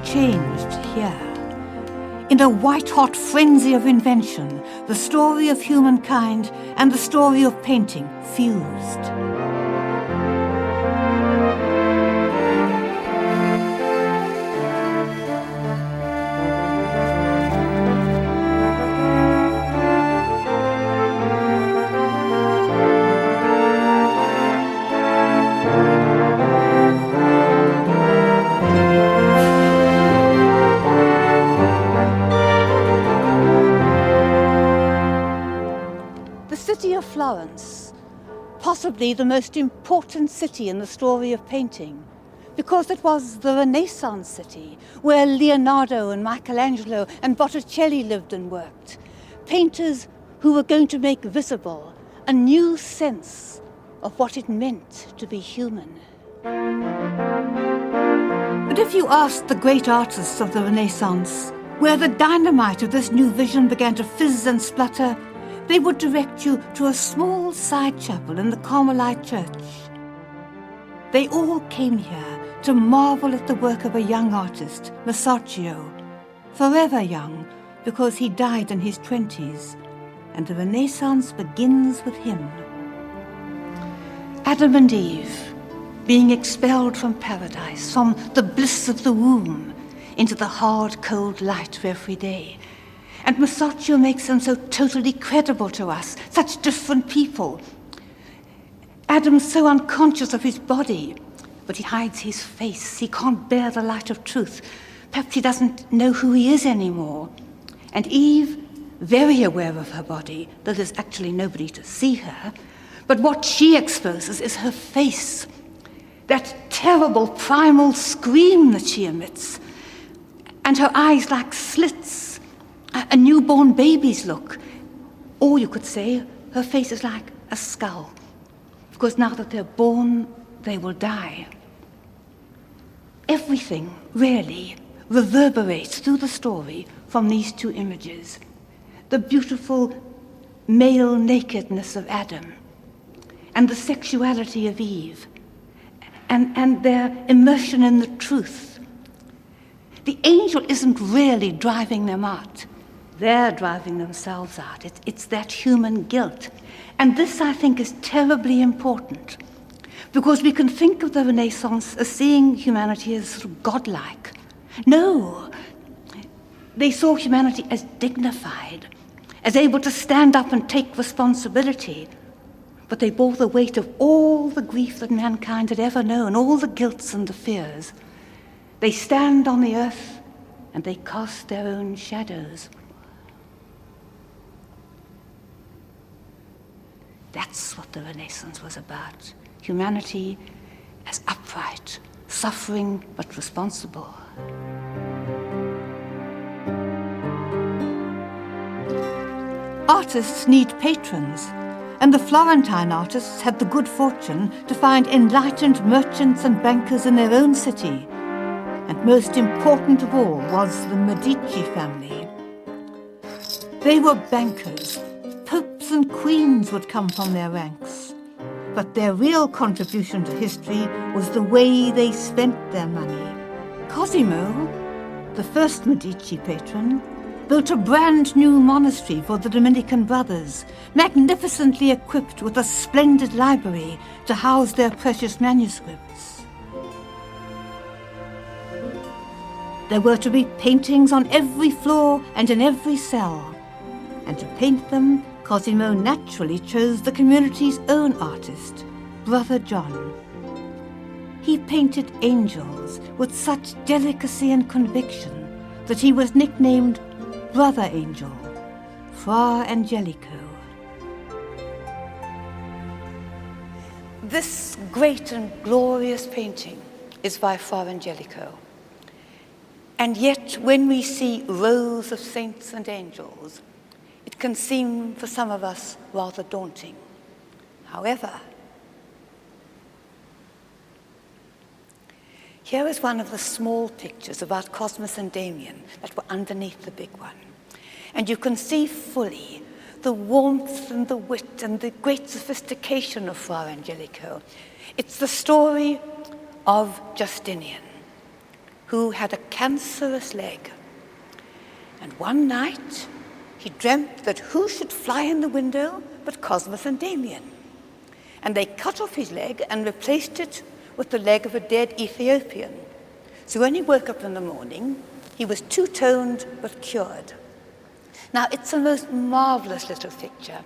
changed here. In a white-hot frenzy of invention, the story of humankind and the story of painting fused. Florence, possibly the most important city in the story of painting, because it was the Renaissance city where Leonardo and Michelangelo and Botticelli lived and worked, painters who were going to make visible a new sense of what it meant to be human. But if you asked the great artists of the Renaissance where the dynamite of this new vision began to fizz and splutter, they would direct you to a small side chapel in the Carmelite church. They all came here to marvel at the work of a young artist, Masaccio, forever young because he died in his 20s, and the Renaissance begins with him. Adam and Eve being expelled from paradise, from the bliss of the womb into the hard, cold light of every day. And Masaccio makes them so totally credible to us, such different people. Adam's so unconscious of his body, but he hides his face. He can't bear the light of truth. Perhaps he doesn't know who he is anymore. And Eve, very aware of her body, though there's actually nobody to see her, but what she exposes is her face, that terrible primal scream that she emits, and her eyes like slits, a newborn baby's look. Or you could say her face is like a skull, because now that they're born, they will die. Everything really reverberates through the story from these two images. The beautiful male nakedness of Adam and the sexuality of Eve and their immersion in the truth. The angel isn't really driving them out. They're driving themselves out. It's that human guilt. And this, I think, is terribly important, because we can think of the Renaissance as seeing humanity as sort of godlike. No, they saw humanity as dignified, as able to stand up and take responsibility. But they bore the weight of all the grief that mankind had ever known, all the guilts and the fears. They stand on the earth and they cast their own shadows. That's what the Renaissance was about. Humanity as upright, suffering but responsible. Artists need patrons, and the Florentine artists had the good fortune to find enlightened merchants and bankers in their own city. And most important of all was the Medici family. They were bankers. Popes and queens would come from their ranks. But their real contribution to history was the way they spent their money. Cosimo, the first Medici patron, built a brand new monastery for the Dominican brothers, magnificently equipped with a splendid library to house their precious manuscripts. There were to be paintings on every floor and in every cell, and to paint them, Cosimo naturally chose the community's own artist, Brother John. He painted angels with such delicacy and conviction that he was nicknamed Brother Angel, Fra Angelico. This great and glorious painting is by Fra Angelico. And yet, when we see rows of saints and angels, it can seem for some of us rather daunting. However, here is one of the small pictures about Cosmas and Damien that were underneath the big one. And you can see fully the warmth and the wit and the great sophistication of Fra Angelico. It's the story of Justinian, who had a cancerous leg. And one night, he dreamt that who should fly in the window but Cosmas and Damien. And they cut off his leg and replaced it with the leg of a dead Ethiopian. So when he woke up in the morning, he was two-toned but cured. Now, it's a most marvelous little picture.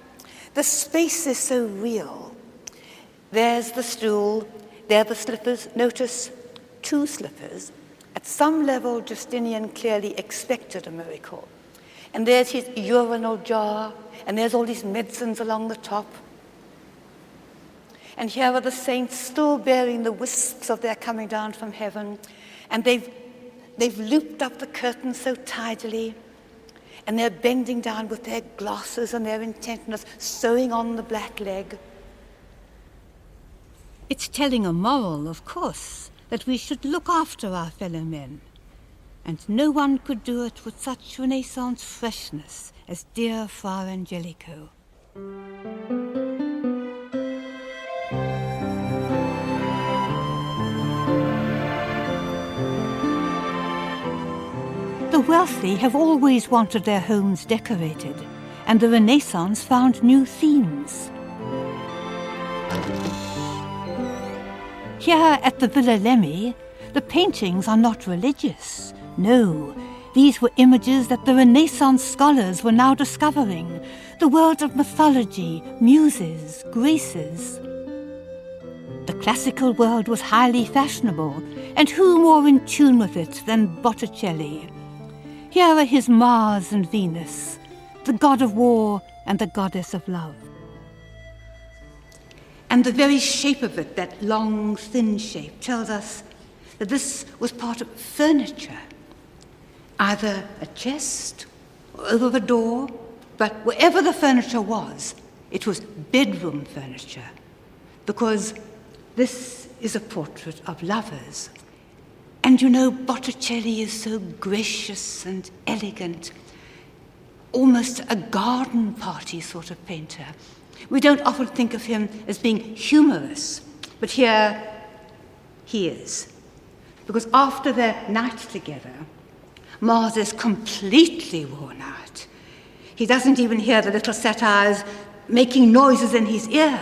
The space is so real. There's the stool, there are the slippers. Notice two slippers. At some level, Justinian clearly expected a miracle. And there's his urinal jar, and there's all these medicines along the top. And here are the saints still bearing the wisps of their coming down from heaven. And they've looped up the curtains so tidily. And they're bending down with their glasses and their intentness, sewing on the black leg. It's telling a moral, of course, that we should look after our fellow men. And no one could do it with such Renaissance freshness as dear Fra Angelico. The wealthy have always wanted their homes decorated, and the Renaissance found new themes. Here at the Villa Lemmy, the paintings are not religious. No, these were images that the Renaissance scholars were now discovering, the world of mythology, muses, graces. The classical world was highly fashionable, and who more in tune with it than Botticelli? Here are his Mars and Venus, the god of war and the goddess of love. And the very shape of it, that long, thin shape, tells us that this was part of furniture, either a chest or over a door, but wherever the furniture was, it was bedroom furniture, because this is a portrait of lovers. And you know, Botticelli is so gracious and elegant, almost a garden party sort of painter. We don't often think of him as being humorous, but here he is. Because after their night together, Mars is completely worn out. He doesn't even hear the little satyrs making noises in his ear.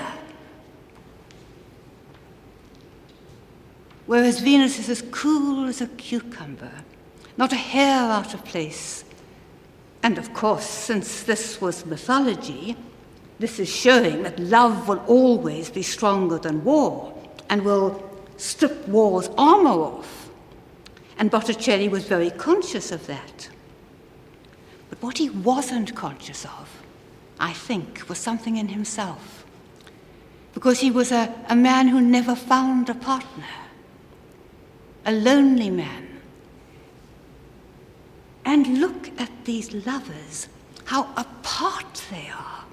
Whereas Venus is as cool as a cucumber, not a hair out of place. And of course, since this was mythology, this is showing that love will always be stronger than war and will strip war's armor off. And Botticelli was very conscious of that. But what he wasn't conscious of, I think, was something in himself. Because he was a man who never found a partner. A lonely man. And look at these lovers, how apart they are.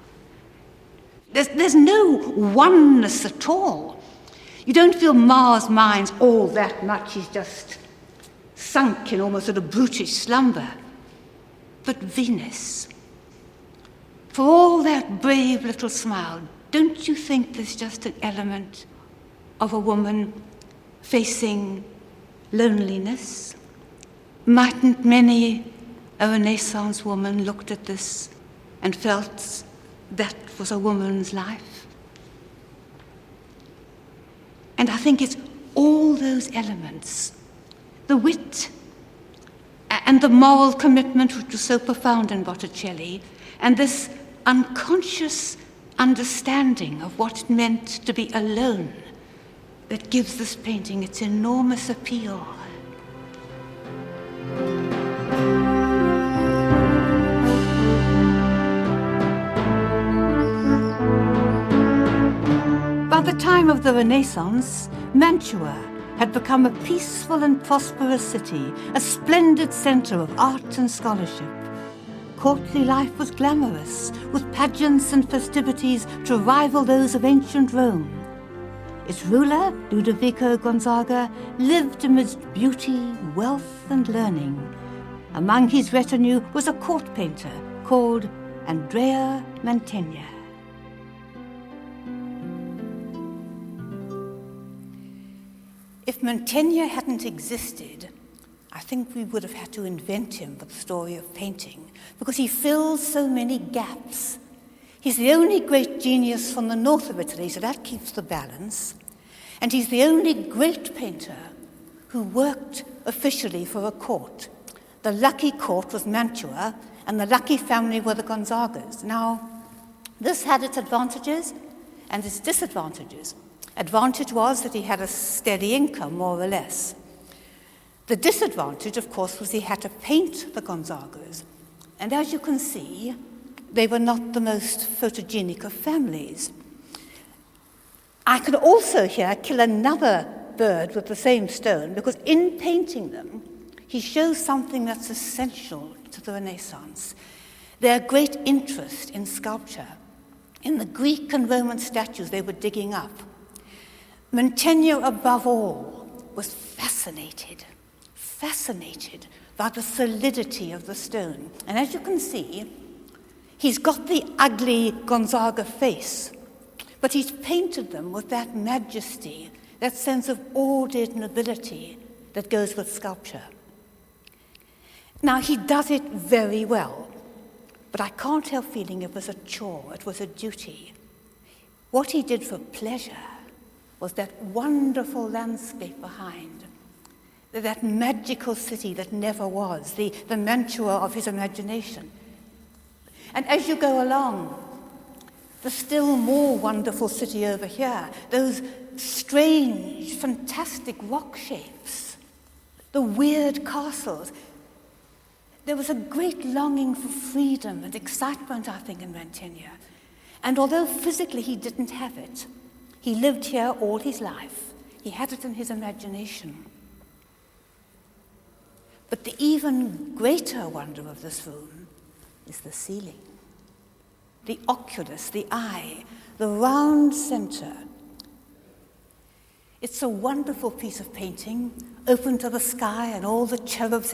There's no oneness at all. You don't feel Mars minds all that much. He's just sunk in almost a brutish slumber. But Venus, for all that brave little smile, don't you think there's just an element of a woman facing loneliness? Mightn't many a Renaissance woman looked at this and felt that was a woman's life? And I think it's all those elements, the wit and the moral commitment which was so profound in Botticelli, and this unconscious understanding of what it meant to be alone, that gives this painting its enormous appeal. By the time of the Renaissance, Mantua had become a peaceful and prosperous city, a splendid center of art and scholarship. Courtly life was glamorous, with pageants and festivities to rival those of ancient Rome. Its ruler, Ludovico Gonzaga, lived amidst beauty, wealth, and learning. Among his retinue was a court painter called Andrea Mantegna. If Mantegna hadn't existed, I think we would have had to invent him for the story of painting, because he fills so many gaps. He's the only great genius from the north of Italy, so that keeps the balance. And he's the only great painter who worked officially for a court. The lucky court was Mantua, and the lucky family were the Gonzagas. Now, this had its advantages and its disadvantages. Advantage was that he had a steady income, more or less. The disadvantage, of course, was he had to paint the Gonzagas. And as you can see, they were not the most photogenic of families. I could also here kill another bird with the same stone, because in painting them, he shows something that's essential to the Renaissance: their great interest in sculpture. In the Greek and Roman statues they were digging up, Mantegna, above all, was fascinated by the solidity of the stone. And as you can see, he's got the ugly Gonzaga face, but he's painted them with that majesty, that sense of ordered nobility that goes with sculpture. Now, he does it very well, but I can't help feeling it was a chore, it was a duty. What he did for pleasure was that wonderful landscape behind, that magical city that never was, the Mantua of his imagination. And as you go along, the still more wonderful city over here, those strange, fantastic rock shapes, the weird castles. There was a great longing for freedom and excitement, I think, in Mantegna. And although physically he didn't have it, he lived here all his life. He had it in his imagination. But the even greater wonder of this room is the ceiling, the oculus, the eye, the round center. It's a wonderful piece of painting, open to the sky and all the cherubs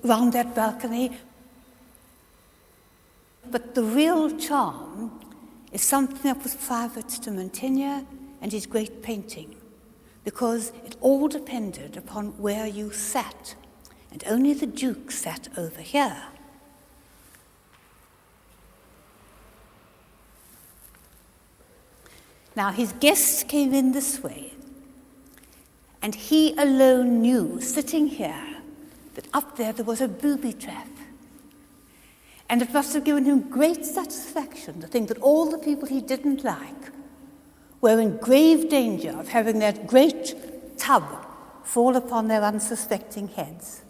round that balcony. But the real charm is something that was private to Mantegna and his great painting, because it all depended upon where you sat, and only the Duke sat over here. Now, his guests came in this way, and he alone knew, sitting here, that up there was a booby trap. And it must have given him great satisfaction to think that all the people he didn't like were in grave danger of having that great tub fall upon their unsuspecting heads.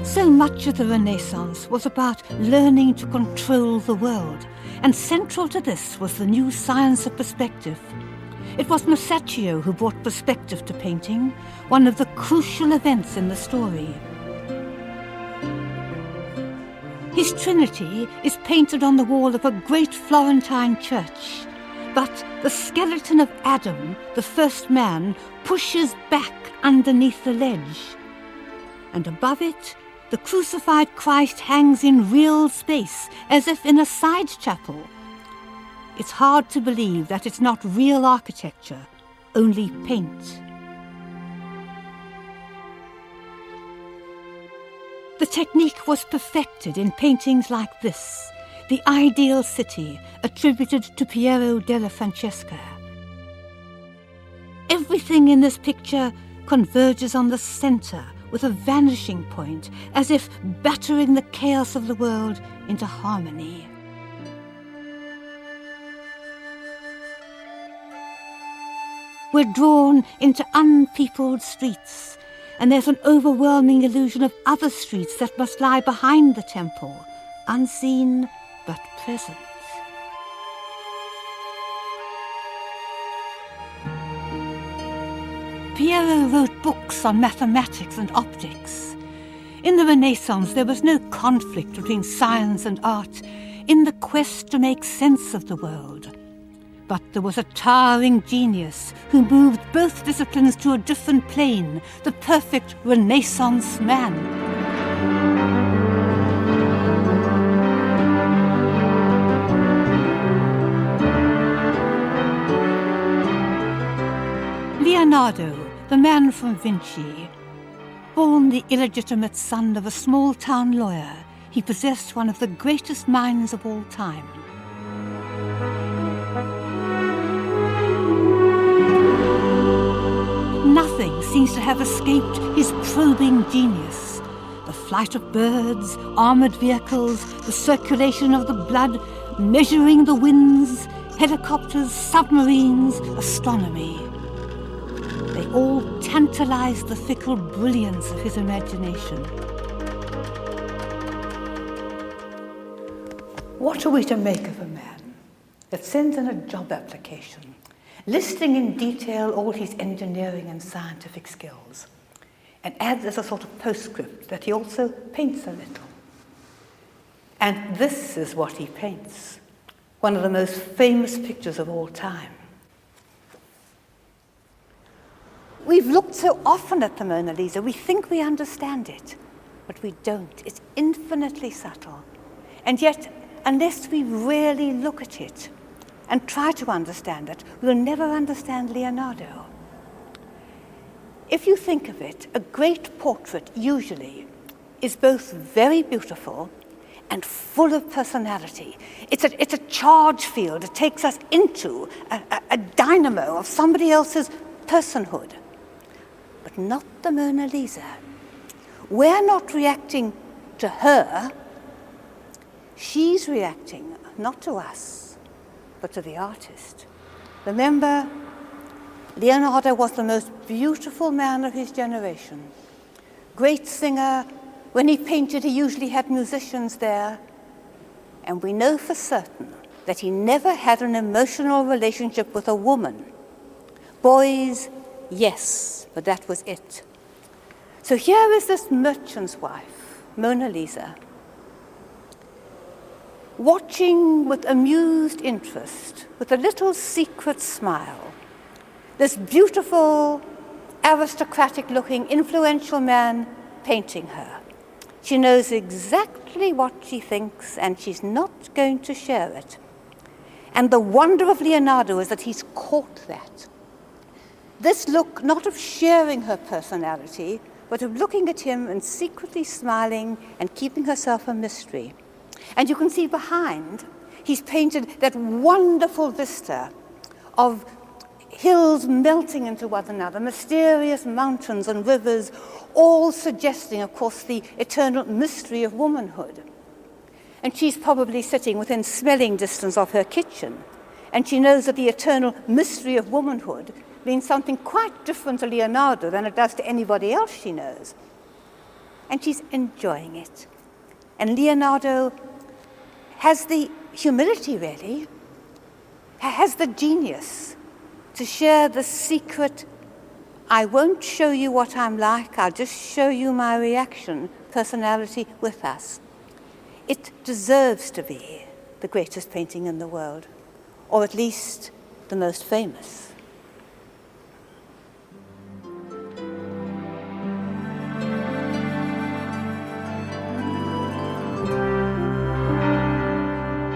So much of the Renaissance was about learning to control the world, and central to this was the new science of perspective. It was Masaccio who brought perspective to painting, one of the crucial events in the story. His Trinity is painted on the wall of a great Florentine church, but the skeleton of Adam, the first man, pushes back underneath the ledge. And above it, the crucified Christ hangs in real space, as if in a side chapel. It's hard to believe that it's not real architecture, only paint. The technique was perfected in paintings like this, the ideal city, attributed to Piero della Francesca. Everything in this picture converges on the center, with a vanishing point, as if battering the chaos of the world into harmony. We're drawn into unpeopled streets, and there's an overwhelming illusion of other streets that must lie behind the temple, unseen but present. Piero wrote books on mathematics and optics. In the Renaissance, there was no conflict between science and art in the quest to make sense of the world. But there was a towering genius who moved both disciplines to a different plane, the perfect Renaissance man. Leonardo, the man from Vinci. Born the illegitimate son of a small-town lawyer, he possessed one of the greatest minds of all time. Nothing seems to have escaped his probing genius. The flight of birds, armored vehicles, the circulation of the blood, measuring the winds, helicopters, submarines, astronomy. They all tantalize the fickle brilliance of his imagination. What are we to make of a man that sends in a job application, listing in detail all his engineering and scientific skills, and adds as a sort of postscript that he also paints a little? And this is what he paints, one of the most famous pictures of all time. We've looked so often at the Mona Lisa, we think we understand it, but we don't. It's infinitely subtle. And yet, unless we really look at it and try to understand it, we'll never understand Leonardo. If you think of it, a great portrait usually is both very beautiful and full of personality. It's a charge field. It takes us into a dynamo of somebody else's personhood. But not the Mona Lisa. We're not reacting to her. She's reacting not to us, but to the artist. Remember, Leonardo was the most beautiful man of his generation. Great singer. When he painted, he usually had musicians there. And we know for certain that he never had an emotional relationship with a woman. Boys, yes, but that was it. So here is this merchant's wife, Mona Lisa, watching with amused interest, with a little secret smile, this beautiful, aristocratic-looking, influential man painting her. She knows exactly what she thinks, and she's not going to share it. And the wonder of Leonardo is that he's caught that. This look not of sharing her personality, but of looking at him and secretly smiling and keeping herself a mystery. And you can see behind, he's painted that wonderful vista of hills melting into one another, mysterious mountains and rivers, all suggesting, of course, the eternal mystery of womanhood. And she's probably sitting within smelling distance of her kitchen, and she knows that the eternal mystery of womanhood means something quite different to Leonardo than it does to anybody else she knows. And she's enjoying it. And Leonardo has the humility, really, has the genius to share the secret, I won't show you what I'm like, I'll just show you my reaction, personality with us. It deserves to be the greatest painting in the world, or at least the most famous.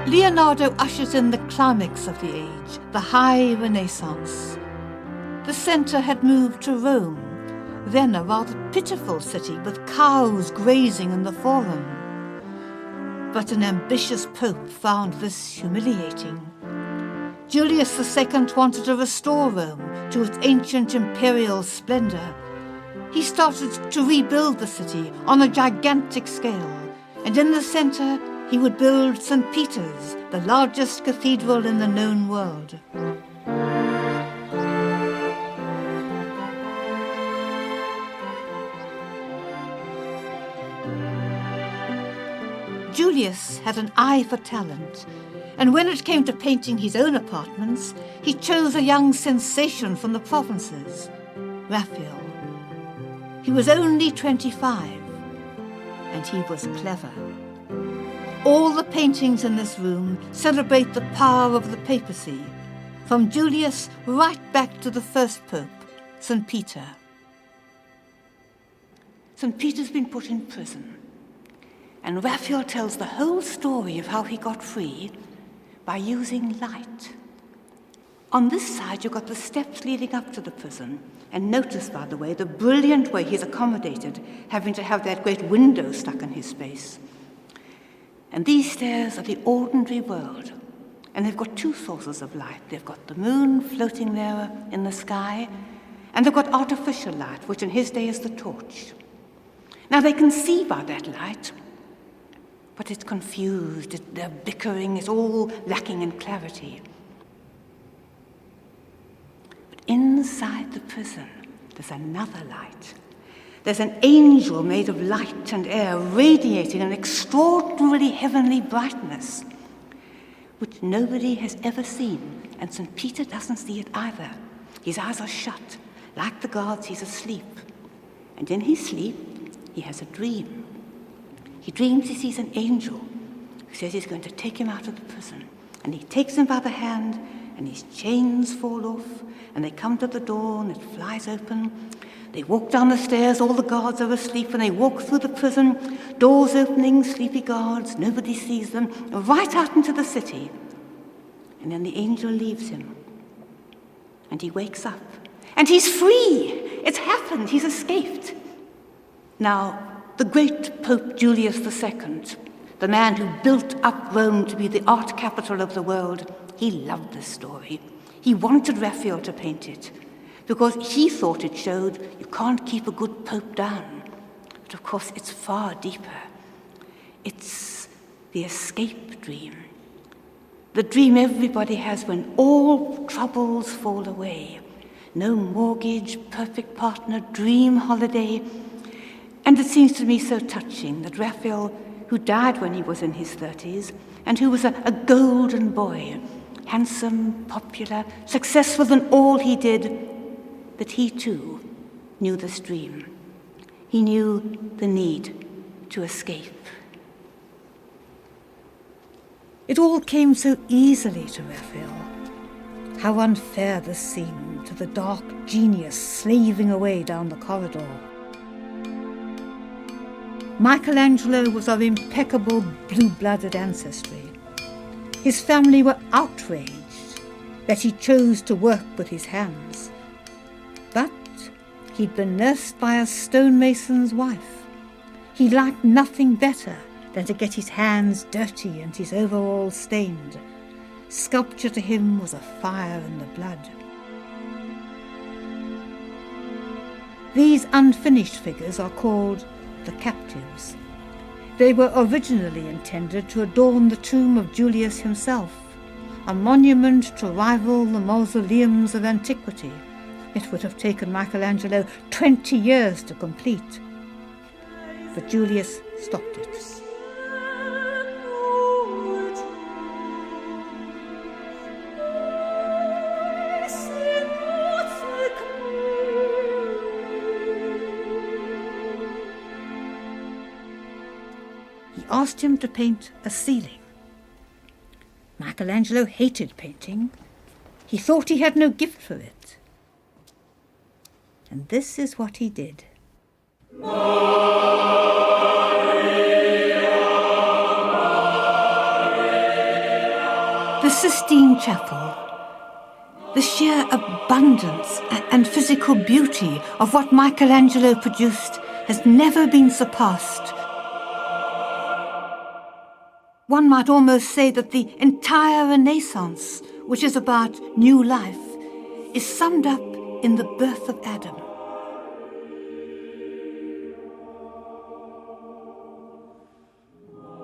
Leonardo ushers in the climax of the age, the high Renaissance. The center had moved to Rome, then a rather pitiful city with cows grazing in the Forum. But an ambitious pope found this humiliating. Julius II wanted to restore Rome to its ancient imperial splendor. He started to rebuild the city on a gigantic scale, and in the center he would build St. Peter's, the largest cathedral in the known world. Julius had an eye for talent, and when it came to painting his own apartments, he chose a young sensation from the provinces, Raphael. He was only 25, and he was clever. All the paintings in this room celebrate the power of the papacy, from Julius right back to the first pope, St. Peter. St. Peter's been put in prison, and Raphael tells the whole story of how he got free by using light. On this side, you've got the steps leading up to the prison. And notice, by the way, the brilliant way he's accommodated, having to have that great window stuck in his space. And these stairs are the ordinary world. And they've got two sources of light. They've got the moon floating there in the sky, and they've got artificial light, which in his day is the torch. Now, they can see by that light, but it's confused, they're bickering, it's all lacking in clarity. But inside the prison, there's another light. There's an angel made of light and air, radiating an extraordinarily heavenly brightness, which nobody has ever seen, and St. Peter doesn't see it either. His eyes are shut. Like the guards, he's asleep. And in his sleep, he has a dream. He dreams he sees an angel who says he's going to take him out of the prison. And he takes him by the hand, and his chains fall off, and they come to the door, and it flies open. They walk down the stairs, all the guards are asleep, and they walk through the prison, doors opening, sleepy guards, nobody sees them, right out into the city. And then the angel leaves him, and he wakes up, and he's free. It's happened, he's escaped. Now, the great Pope Julius II, the man who built up Rome to be the art capital of the world, he loved this story. He wanted Raphael to paint it, because he thought it showed you can't keep a good pope down. But of course, it's far deeper. It's the escape dream. The dream everybody has when all troubles fall away. No mortgage, perfect partner, dream holiday. And it seems to me so touching that Raphael, who died when he was in his 30s, and who was a golden boy, handsome, popular, successful in all he did, that he too knew this dream. He knew the need to escape. It all came so easily to Raphael. How unfair this seemed to the dark genius slaving away down the corridor. Michelangelo was of impeccable blue-blooded ancestry. His family were outraged that he chose to work with his hands. But he'd been nursed by a stonemason's wife. He liked nothing better than to get his hands dirty and his overalls stained. Sculpture to him was a fire in the blood. These unfinished figures are called the captives. They were originally intended to adorn the tomb of Julius himself, a monument to rival the mausoleums of antiquity. It would have taken Michelangelo 20 years to complete, but Julius stopped it. He asked him to paint a ceiling. Michelangelo hated painting. He thought he had no gift for it. And this is what he did. The Sistine Chapel, the sheer abundance and physical beauty of what Michelangelo produced has never been surpassed. One might almost say that the entire Renaissance, which is about new life, is summed up in the birth of Adam.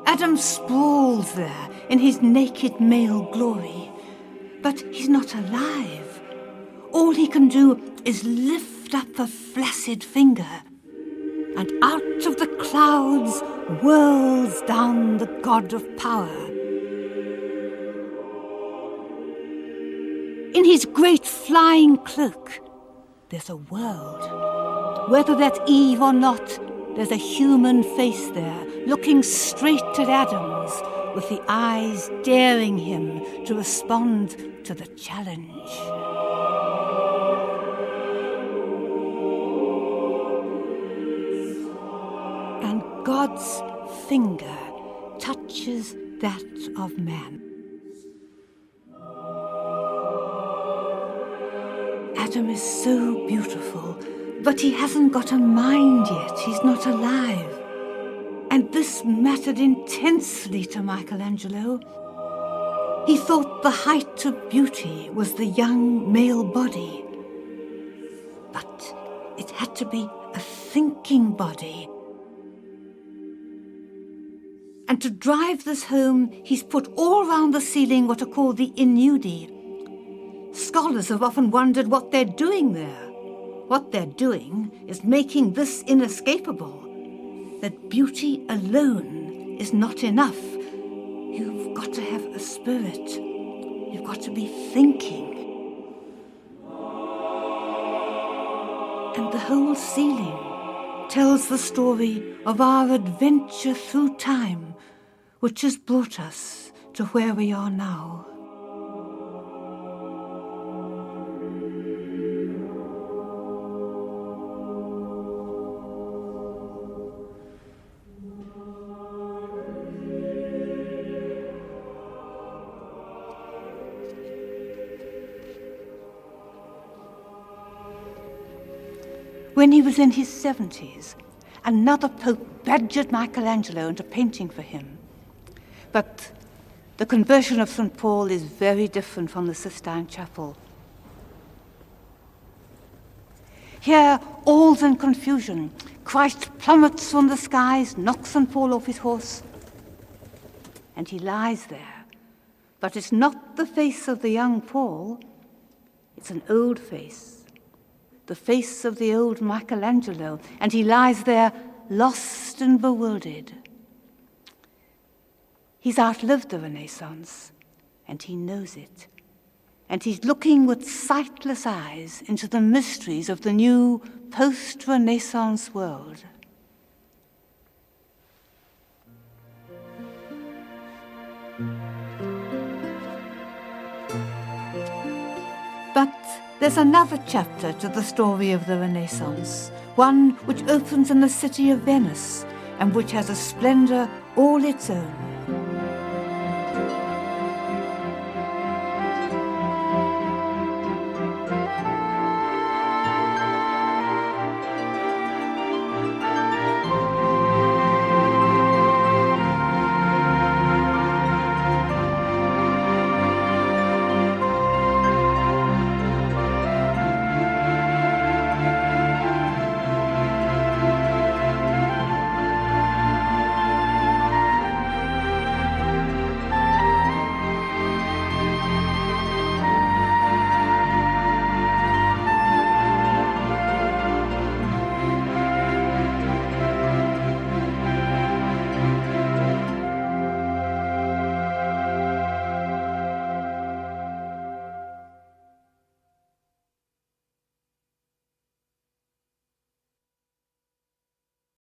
Adam sprawls there in his naked male glory, but he's not alive. All he can do is lift up a flaccid finger, and out of the clouds whirls down the god of power. In his great flying cloak, there's a world. Whether that's Eve or not, there's a human face there, looking straight at Adam's, with the eyes daring him to respond to the challenge. And God's finger touches that of man. Adam is so beautiful, but he hasn't got a mind yet. He's not alive. And this mattered intensely to Michelangelo. He thought the height of beauty was the young male body. But it had to be a thinking body. And to drive this home, he's put all round the ceiling what are called the inudi. Scholars have often wondered what they're doing there. What they're doing is making this inescapable, that beauty alone is not enough. You've got to have a spirit. You've got to be thinking. And the whole ceiling tells the story of our adventure through time, which has brought us to where we are now. When he was in his 70s, another pope badgered Michelangelo into painting for him. But the conversion of St. Paul is very different from the Sistine Chapel. Here, all's in confusion. Christ plummets from the skies, knocks St. Paul off his horse, and he lies there. But it's not the face of the young Paul, it's an old face. The face of the old Michelangelo, and he lies there lost and bewildered. He's outlived the Renaissance, and he knows it. And he's looking with sightless eyes into the mysteries of the new post-Renaissance world. But there's another chapter to the story of the Renaissance, one which opens in the city of Venice and which has a splendor all its own.